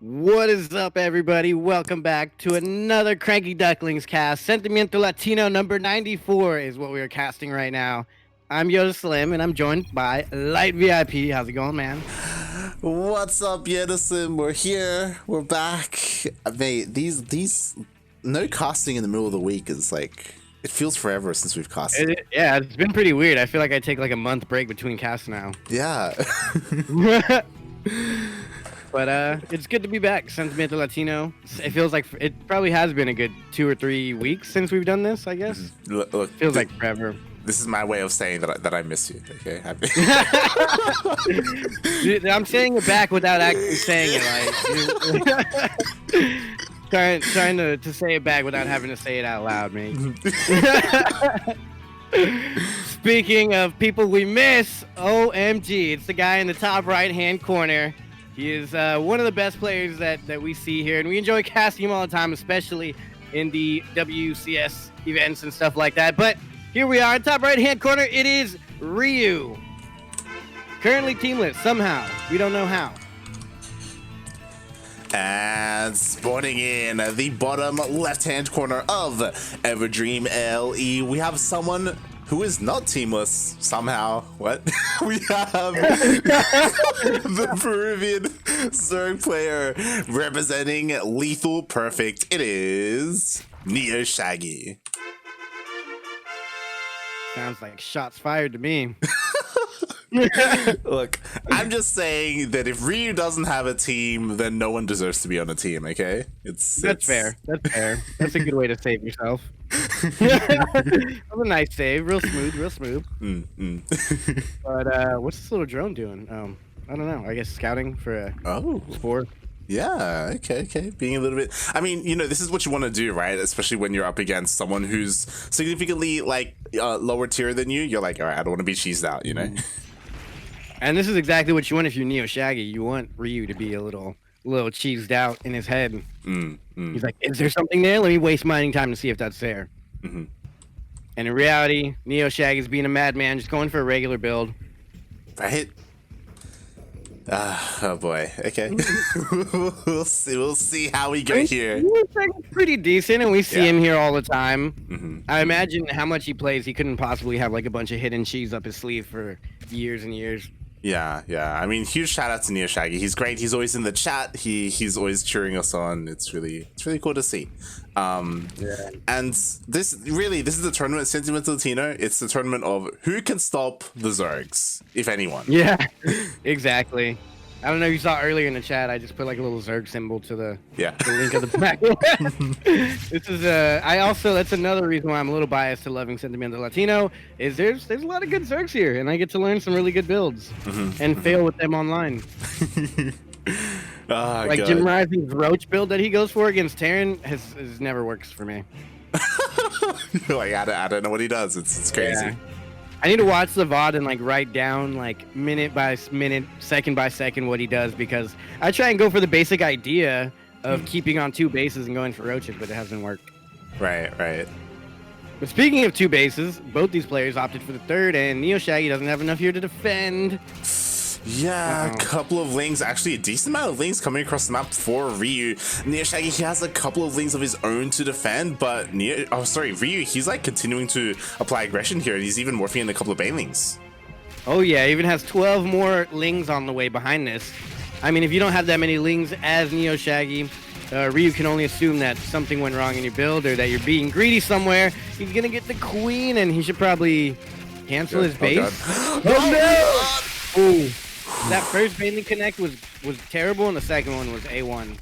What is up, everybody? Welcome back to another CranKy Ducklings cast. Sentimiento Latino number 94 is what we are casting right now. I'm Yodaslim, and I'm joined by Light VIP. How's it going, man? What's up, Yodaslim? We're here. We're back. Mate, these no casting in the middle of the week is like, it feels forever since we've casted. Yeah, it's been pretty weird. I feel like I take like a month break between casts now. Yeah. But it's good to be back. Sentimiento Latino. It feels like it probably has been a good 2 or 3 weeks since we've done this, I guess. Look, feels like forever. This is my way of saying that I miss you. Okay. Dude, I'm saying it back without actually saying it. Like trying to say it back without having to say it out loud, mate. Speaking of people we miss, OMG, it's the guy in the top right-hand corner. He is one of the best players that we see here, and we enjoy casting him all the time, especially in the WCS events and stuff like that. But here we are in top right-hand corner. It is Ryu. Currently teamless, somehow. We don't know how. And spawning in the bottom left-hand corner of Everdream LE, we have someone who is not teamless somehow. What? We have the Peruvian Zerg player representing Lethal Perfect. It is NeosShaggy. Sounds like shots fired to me. Look, I'm just saying that if Ryu doesn't have a team, then no one deserves to be on a team, okay? That's fair. That's fair. That's a good way to save yourself. That was a nice save. Real smooth, real smooth. But what's this little drone doing? I don't know. I guess scouting for a spore. Yeah, okay. Being a little bit... I mean, you know, this is what you want to do, right? Especially when you're up against someone who's significantly, like, lower tier than you. You're like, all right, I don't want to be cheesed out, you know? And this is exactly what you want if you're NeosShaggy. You want Ryu to be a little cheesed out in his head. He's like, is there something there? Let me waste mining time to see if that's there. And in reality, NeosShaggy is being a madman, just going for a regular build. Right? Oh boy. Okay. We'll see how we go here. He's pretty decent, and we see him here all the time. I imagine how much he plays, he couldn't possibly have like a bunch of hidden cheese up his sleeve for years and years. Yeah. I mean, huge shout out to NeosShaggy. He's great. He's always in the chat. He's always cheering us on. It's really cool to see. And this is the tournament, Sentimiento Latino. It's the tournament of who can stop the Zergs, if anyone. Yeah, exactly. I don't know if you saw earlier in the chat, I just put like a little Zerg symbol to the link of the back. This is that's another reason why I'm a little biased to loving Sentimiento Latino, is there's a lot of good Zergs here, and I get to learn some really good builds and fail with them online. Like God. Jim Rising's Roach build that he goes for against Terran has never works for me. Like I don't know what he does. It's crazy. Yeah. I need to watch the VOD and like write down like minute by minute, second by second what he does, because I try and go for the basic idea of keeping on 2 bases and going for roaches, but it hasn't worked. Right. But speaking of 2 bases, both these players opted for the 3rd, and NeosShaggy doesn't have enough here to defend. Yeah, a couple of lings, actually a decent amount of lings coming across the map for Ryu. NeosShaggy, he has a couple of lings of his own to defend, but Ryu, he's like continuing to apply aggression here, and he's even morphing in a couple of banelings. Oh yeah, even has 12 more lings on the way behind this. I mean, if you don't have that many lings as NeosShaggy, Ryu can only assume that something went wrong in your build or that you're being greedy somewhere. He's gonna get the queen, and he should probably cancel his base. Oh no! Ooh. That first Baneling connect was terrible, and the second one was A1.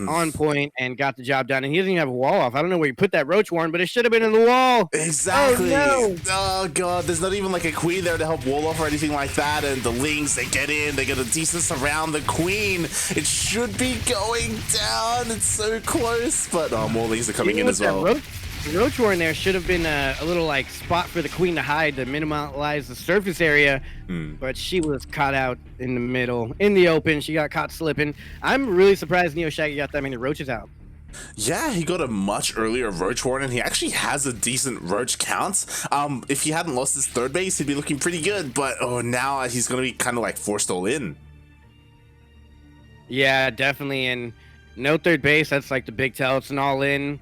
On point and got the job done. And he doesn't even have a wall off. I don't know where you put that Roach Warren, but it should have been in the wall. Exactly. Oh, no. Oh God, there's not even like a queen there to help wall off or anything like that. And the lings, they get in, they get a decent surround. The queen, it should be going down. It's so close, but more lings are coming in as well. The Roach Warren there should have been a little like spot for the queen to hide to minimize the surface area, but she was caught out in the middle, in the open. She got caught slipping. I'm really surprised NeosShaggy got that many roaches out. Yeah, he got a much earlier Roach Warren, and he actually has a decent Roach count. If he hadn't lost his 3rd base, he'd be looking pretty good, but now he's going to be kind of like forced all in. Yeah, definitely, and No third base. That's like the big tell. It's an all-in.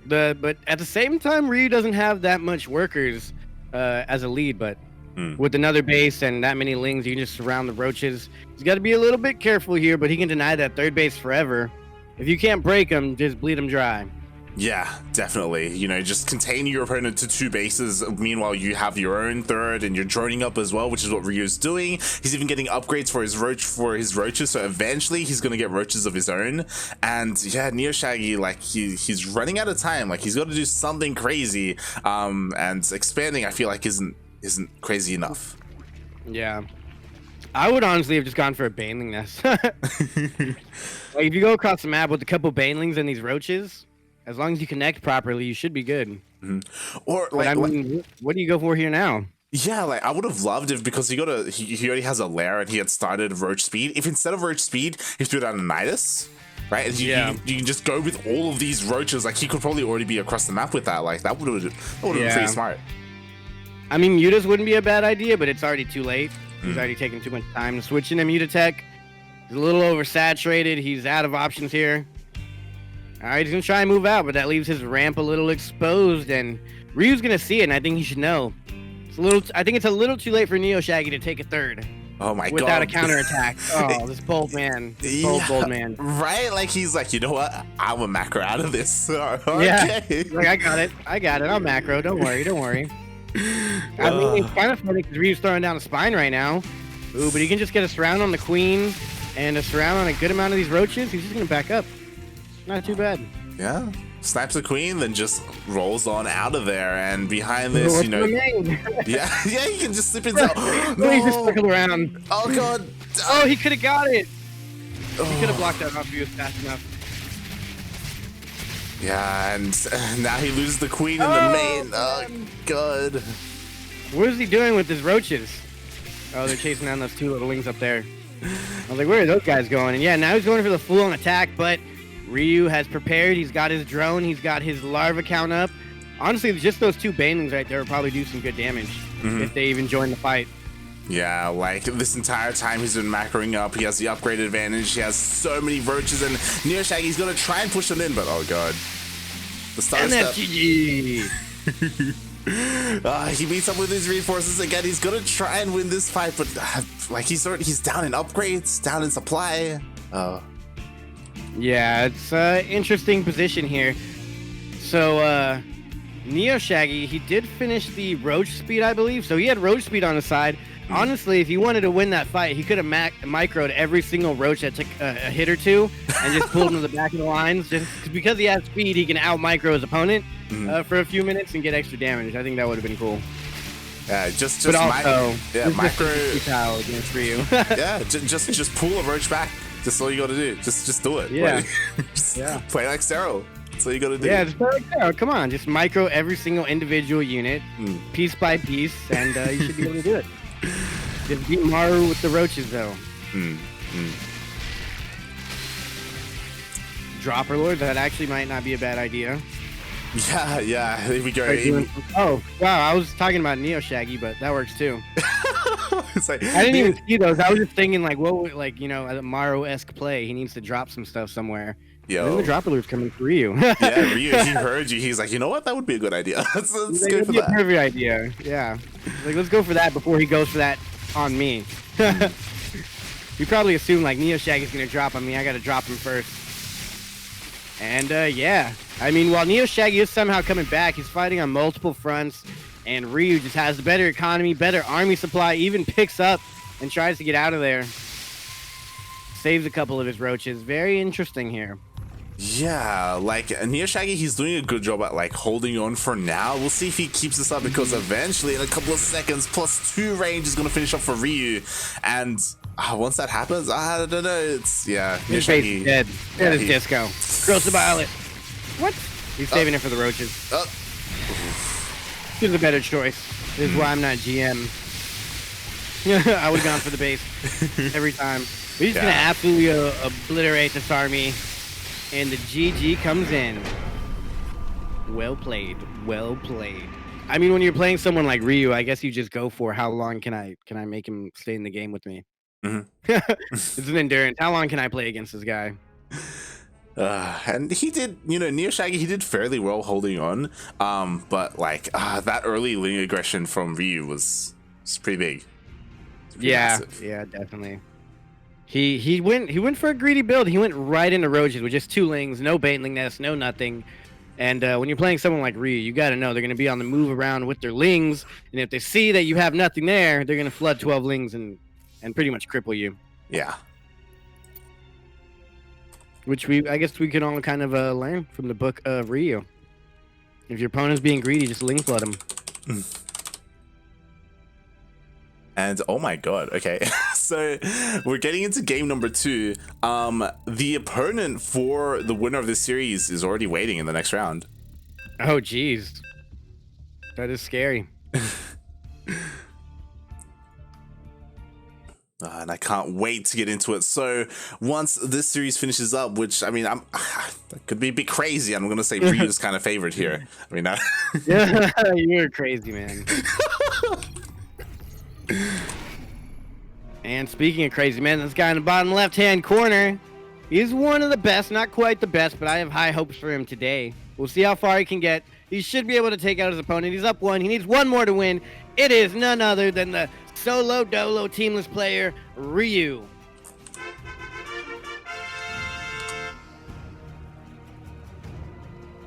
But at the same time, Ryu doesn't have that much workers as a lead. But with another base and that many lings, you can just surround the roaches. He's got to be a little bit careful here, but he can deny that third base forever. If you can't break him, just bleed him dry. Yeah, definitely. You know, just contain your opponent to 2 bases. Meanwhile, you have your own third, and you're droning up as well, which is what Ryu's doing. He's even getting upgrades for his roaches, so eventually he's gonna get roaches of his own. And yeah, NeosShaggy, like he's running out of time. Like he's got to do something crazy. And expanding, I feel like isn't crazy enough. Yeah. I would honestly have just gone for a Baneling nest. Like if you go across the map with a couple Banelings and these roaches, as long as you connect properly, you should be good. Or but I mean, what do you go for here now? Yeah, like I would have loved if, because he already has a lair and he had started Roach Speed. If instead of Roach Speed, he threw down a Nidus, right? And you can just go with all of these roaches. Like he could probably already be across the map with that. Like that would have been pretty smart. I mean, mutas wouldn't be a bad idea, but it's already too late. He's already taken too much time switching to Mutatech. He's a little oversaturated. He's out of options here. All right, he's gonna try and move out, but that leaves his ramp a little exposed, and Ryu's gonna see it, and I think he should know. I think it's a little too late for NeosShaggy to take a third. Oh my god! Without a counterattack. Oh, this bold man. Bold man. Right? Like he's like, you know what? I'm a macro out of this. Okay. Yeah. Like I got it. I'll macro. Don't worry. I mean, it's kind of funny because Ryu's throwing down a spine right now. Ooh, but he can just get a surround on the queen and a surround on a good amount of these roaches. He's just gonna back up. Not too bad. Yeah. Snipes the queen, then just rolls on out of there. And behind this, you know, yeah, he can just slip inside. No, he just circled around. Oh god. Oh, he could have got it. He could have blocked that off if he was fast enough. Yeah, and now he loses the queen in the main. Oh god. What is he doing with his roaches? Oh, they're chasing down those 2 little wings up there. I was like, where are those guys going? And yeah, now he's going for the full-on attack, but Ryu has prepared. He's got his drone. He's got his larva count up. Honestly, just those 2 Banelings right there will probably do some good damage if they even join the fight. Yeah, like this entire time he's been macroing up. He has the upgrade advantage. He has so many roaches, and NeosShaggy's gonna try and push them in, but oh god. The start step. GG. He meets up with his reinforcements again. He's gonna try and win this fight, but like he's down in upgrades, down in supply. Yeah, it's interesting position here. So NeosShaggy, he did finish the roach speed, I believe. So he had roach speed on the side. Honestly, if he wanted to win that fight, he could have microed every single roach that took a hit or 2 and just pulled him to the back of the lines. Just because he has speed, he can out micro his opponent for a few minutes and get extra damage. I think that would have been cool. Yeah, just but also, micro against Ryu. Yeah, just pull a roach back. That's all you got to do. Just do it. Yeah. Like, play like Sterile. That's all you got to do. Yeah, just play like Sterile. Come on, just micro every single individual unit, piece by piece, and you should be able to do it. Just beat Maru with the roaches, though. Dropper Lord, that actually might not be a bad idea. Yeah, here we go. Oh, wow, I was talking about NeosShaggy, but that works too. It's like, I didn't even see those. I was just thinking, like, what would, like, you know, a Maru-esque play. He needs to drop some stuff somewhere. Yo. And then the Dropper Lord's coming for you. Yeah, Ryu, he heard you. He's like, you know what? That would be a good idea. Let's go for that. Perfect idea. Yeah. Like, let's go for that before he goes for that on me. You probably assume, like, NeosShaggy's going to drop on me. I got to drop him first. And, yeah. I mean, while NeosShaggy is somehow coming back, he's fighting on multiple fronts. And Ryu just has the better economy, better army supply, even picks up and tries to get out of there. Saves a couple of his roaches. Very interesting here. Yeah, like NeosShaggy, he's doing a good job at like holding on for now. We'll see if he keeps this up, because eventually in a couple of seconds, +2 range is going to finish up for Ryu. And once that happens, I don't know. It's, yeah, NeosShaggy dead. Dead as disco. Gross the violet. What? He's saving it for the roaches. He's a better choice. This is why I'm not GM. I would have gone for the base every time. We're just going to absolutely obliterate this army. And the GG comes in. Well played. Well played. I mean, when you're playing someone like Ryu, I guess you just go for how long can I make him stay in the game with me? It's an endurance. How long can I play against this guy? And he did, NeosShaggy, he did fairly well holding on. But like that early Ling aggression from Ryu was pretty big. Massive. Yeah, definitely. He went for a greedy build. He went right into Roaches with just 2 Lings, no Baitling Nest, no nothing. And when you're playing someone like Ryu, you got to know they're going to be on the move around with their Lings. And if they see that you have nothing there, they're going to flood 12 Lings and pretty much cripple you. Yeah. Which I guess we can all kind of learn from the book of Ryu. If your opponent's being greedy, just Ling flood him. And oh my god, okay. So we're getting into game number 2. The opponent for the winner of this series is already waiting in the next round. Oh, jeez. That is scary. And I can't wait to get into it. So once this series finishes up, which I mean, that could be a bit crazy. I'm gonna say Ryu's kind of favorite here. I mean, Yeah, you're crazy, man. And speaking of crazy, man, this guy in the bottom left-hand corner, he's one of the best, not quite the best, but I have high hopes for him today. We'll see how far he can get. He should be able to take out his opponent. He's up 1. He needs 1 more to win. It is none other than the solo dolo teamless player, Ryu.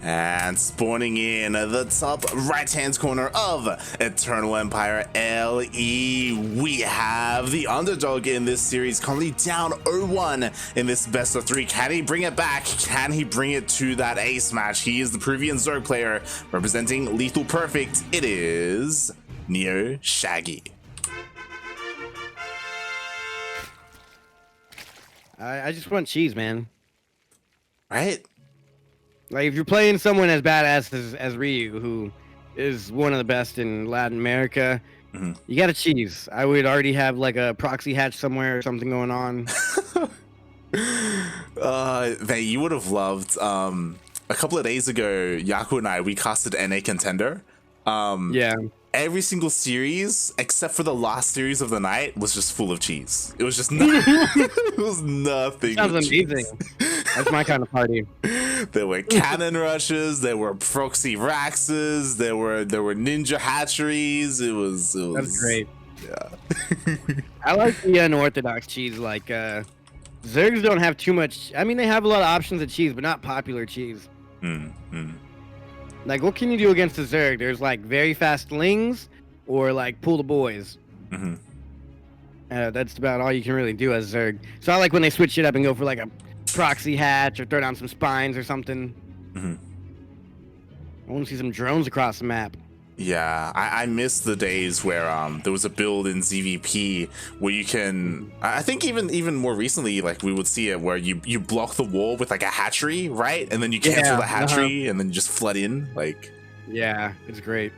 And spawning in the top right-hand corner of Eternal Empire LE, we have the underdog in this series, currently down 0-1 in this best of 3. Can he bring it back? Can he bring it to that ace match? He is the Peruvian Zerg player representing Lethal Perfect. It is NeosShaggy. I just want cheese, man. Right? Like, if you're playing someone as badass as Ryu, who is one of the best in Latin America, you got to cheese. I would already have, like, a proxy hatch somewhere or something going on. Man, you would have loved, a couple of days ago, Yaku and I, we casted NA Contender. Yeah. Every single series, except for the last series of the night, was just full of cheese. It was just it was nothing. Sounds amazing. That's my kind of party. There were cannon rushes, there were proxy raxes, there were ninja hatcheries. It was That's great. Yeah. I like the unorthodox cheese. Like Zergs don't have too much. I mean, they have a lot of options of cheese, but not popular cheese. Like, what can you do against a Zerg? There's like very fast Lings or like pull the boys. That's about all you can really do as Zerg. So I like when they switch it up and go for like a proxy hatch or throw down some spines or something. I want to see some drones across the map. Yeah, I miss the days where there was a build in ZVP where you can, I think even more recently, like we would see it where you block the wall with like a hatchery, right? And then you cancel the hatchery and then you just flood in, like. Yeah, it's great.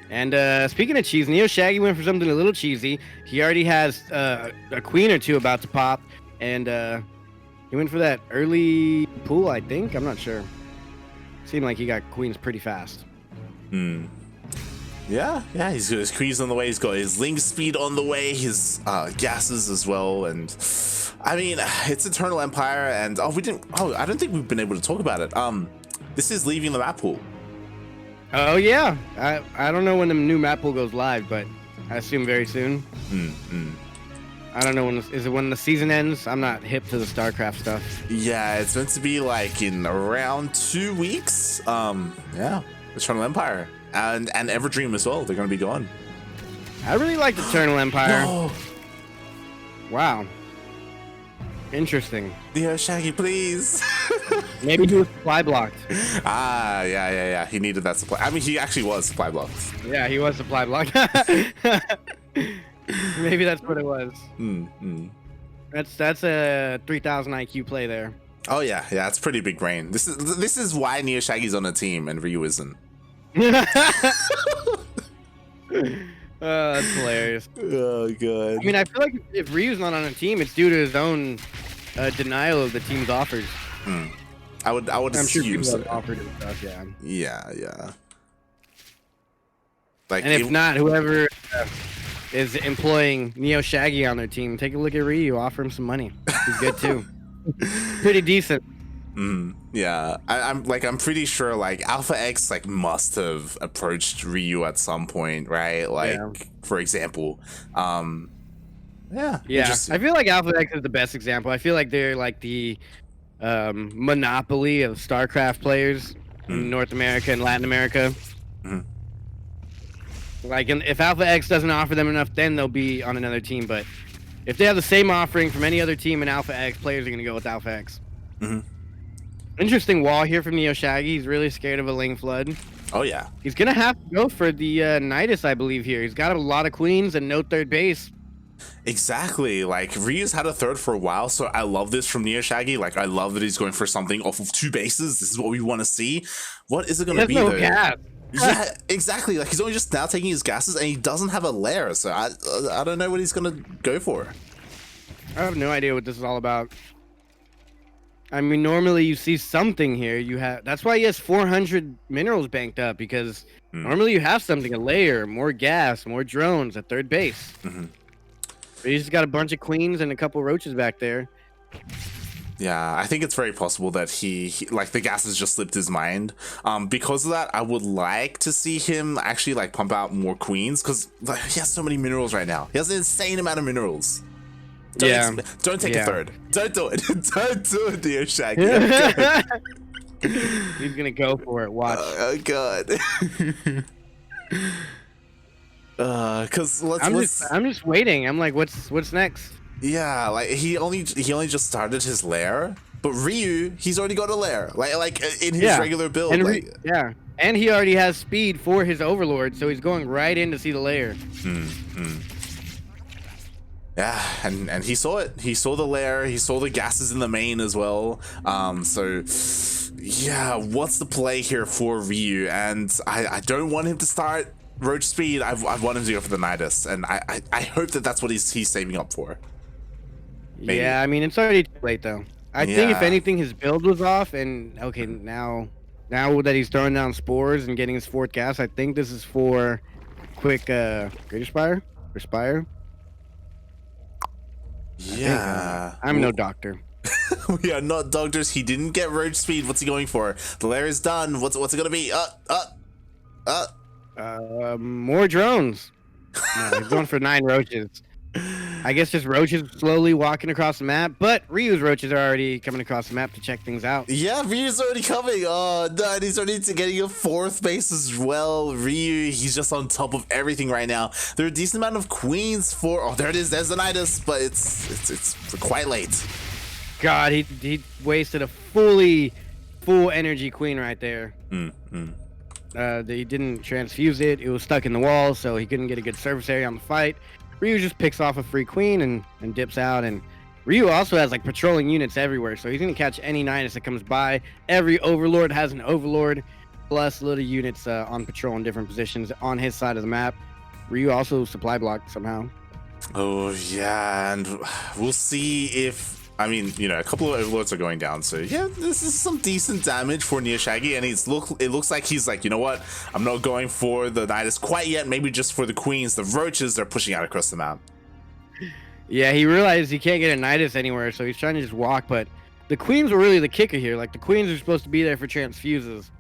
And speaking of cheese, NeosShaggy went for something a little cheesy. He already has a queen or 2 about to pop, and he went for that early pool, I think. I'm not sure. Seemed like he got queens pretty fast. Yeah, he's got his queens on the way, he's got his Ling speed on the way, his gases as well, and I mean, it's Eternal Empire, and I don't think we've been able to talk about it. This is leaving the map pool. Oh yeah, I don't know when the new map pool goes live, but I assume very soon. I don't know when is it when the season ends? I'm not hip to the StarCraft stuff. Yeah, it's meant to be like in around 2 weeks. Yeah, Eternal Empire. And Everdream as well. They're going to be gone. I really like Eternal Empire. No. Wow. Interesting. Yeah, Shaggy, please. Maybe he was supply blocked. Yeah. He needed that supply. I mean, he actually was supply blocked. Yeah, he was supply blocked. Maybe that's what it was. That's a 3,000 IQ play there. Oh yeah, it's pretty big brain. This is why NeosShaggy's on a team and Ryu isn't. That's hilarious. Oh god. I mean, I feel like if Ryu's not on a team, it's due to his own denial of the team's offers. I would I'm sure assume people so. have offered and stuff. Yeah. Like, and if not, whoever is employing NeosShaggy on their team, take a look at Ryu. Offer him some money. He's good too. Pretty decent. Yeah, I'm pretty sure like Alpha X like must have approached Ryu at some point, right? Like for example, yeah. I feel like Alpha X is the best example. I feel like they're like the monopoly of StarCraft players in North America and Latin America. Like, if Alpha X doesn't offer them enough, then they'll be on another team. But if they have the same offering from any other team in Alpha X, players are going to go with Alpha X. Interesting wall here from NeosShaggy. He's really scared of a Ling Flood. Oh, yeah. He's going to have to go for the Nidus, I believe, here. He's got a lot of queens and no third base. Exactly. Like, Ryu's had a third for a while, so I love this from NeosShaggy. Like, I love that he's going for something off of 2 bases. This is what we want to see. What is it going to be, no though? gas. Yeah, exactly. Like, he's only just now taking his gases, and he doesn't have a lair, so I don't know what he's going to go for. I have no idea what this is all about. I mean, normally you see something here. That's why he has 400 minerals banked up, because normally you have something, a layer, more gas, more drones at third base. But he's just got a bunch of queens and a couple roaches back there. Yeah, I think it's very possible that he like the gas has just slipped his mind. Because of that, I would like to see him actually like pump out more queens, because like, he has so many minerals right now. He has an insane amount of minerals. Don't take a third. Don't do it. Don't do it, NeosShaggy. He's gonna go for it. Watch. Oh god. Cause I'm just waiting. I'm like, what's next? Yeah, like he only just started his lair, but Ryu, he's already got a lair, like in his regular build. And and he already has speed for his Overlord, so he's going right in to see the lair. Yeah, and he saw it. He saw the lair. He saw the gases in the main as well. So yeah, what's the play here for Ryu? And I don't want him to start Roach speed. I want him to go for the Nidus, and I hope that that's what he's saving up for. Maybe. Yeah, I mean, it's already too late though. I think if anything, his build was off, and okay, now that he's throwing down spores and getting his 4th gas, I think this is for quick Greater Spire or Spire. Yeah, I'm no doctor. We are not doctors. He didn't get Roach speed. What's he going for? The lair is done. What's it gonna be? More drones. No, he's going for 9 roaches. I guess just roaches slowly walking across the map, but Ryu's roaches are already coming across the map to check things out. Yeah, Ryu's already coming. Oh, no, and he's already getting a 4th base as well. Ryu, he's just on top of everything right now. There are a decent amount of queens for... Oh, there it is. There's the Nidus, but it's quite late. God, he wasted a full energy queen right there. He didn't transfuse it. It was stuck in the wall, so he couldn't get a good surface area on the fight. Ryu just picks off a free queen and dips out, and Ryu also has like patrolling units everywhere, so he's gonna catch any Nidus that comes by. Every Overlord has an Overlord, plus little units on patrol in different positions on his side of the map. Ryu also supply blocked somehow. Oh yeah, and we'll see if... I mean, you know, a couple of Overlords are going down, so yeah, this is some decent damage for NeosShaggy, and it looks like he's like, you know what, I'm not going for the Nidus quite yet, maybe just for the queens. The roaches, they're pushing out across the map. Yeah, he realized he can't get a Nidus anywhere, so he's trying to just walk, but the queens were really the kicker here. Like, the queens are supposed to be there for transfuses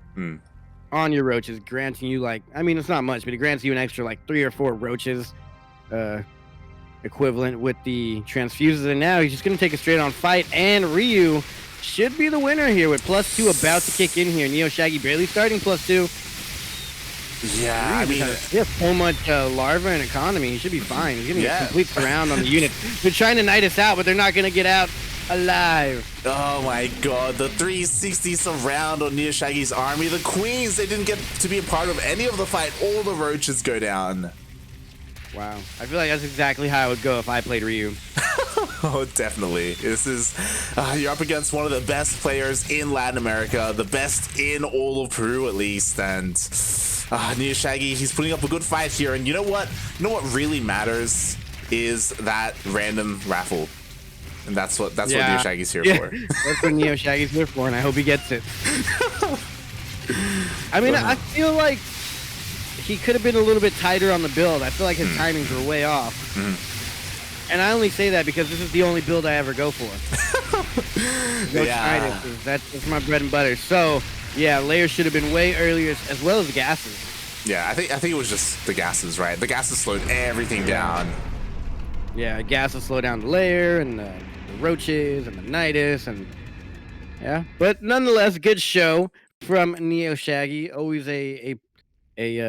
on your roaches, granting you, like, I mean, it's not much, but it grants you an extra, like, 3 or 4 roaches, equivalent with the transfuses, and now he's just going to take a straight-on fight, and Ryu should be the winner here with +2 about to kick in here. NeosShaggy barely starting +2. Yeah, I mean... He has so much larva and economy. He should be fine. He's getting a complete surround on the unit. They're trying to Nidus out, but they're not going to get out alive. Oh my god, the 360 surround on NeosShaggy's army. The queens, they didn't get to be a part of any of the fight. All the roaches go down. Wow. I feel like that's exactly how I would go if I played Ryu. Oh, definitely. This is... you're up against one of the best players in Latin America. The best in all of Peru, at least. And NeosShaggy, he's putting up a good fight here. And you know what? You know what really matters is that random raffle. And that's what NeosShaggy's here for. That's what NeosShaggy's here for, and I hope he gets it. I mean, I feel like he could have been a little bit tighter on the build. I feel like his timings were way off. And I only say that because this is the only build I ever go for. Yeah. That's my bread and butter. So yeah, layers should have been way earlier, as well as the gases. Yeah, I think it was just the gases, right? The gases slowed everything down. Yeah, gases slow down the layer and the roaches and the nidus and yeah. But nonetheless, good show from NeosShaggy. Always a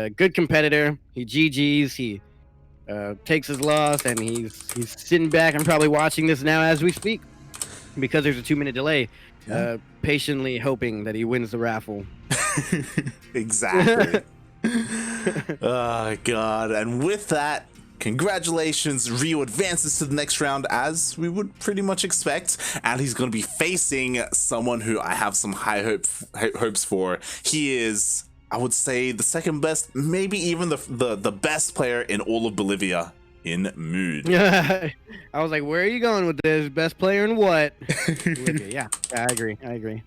good competitor. He GGs. He takes his loss, and he's sitting back and probably watching this now as we speak, because there's a 2-minute delay. Yeah. Patiently hoping that he wins the raffle. Exactly. Oh god. And with that, congratulations, Ryu advances to the next round as we would pretty much expect, and he's going to be facing someone who I have some high hopes for. He is, I would say, the second best, maybe even the best player in all of Bolivia in Mood. I was like, where are you going with this? Best player in what? Yeah, I agree.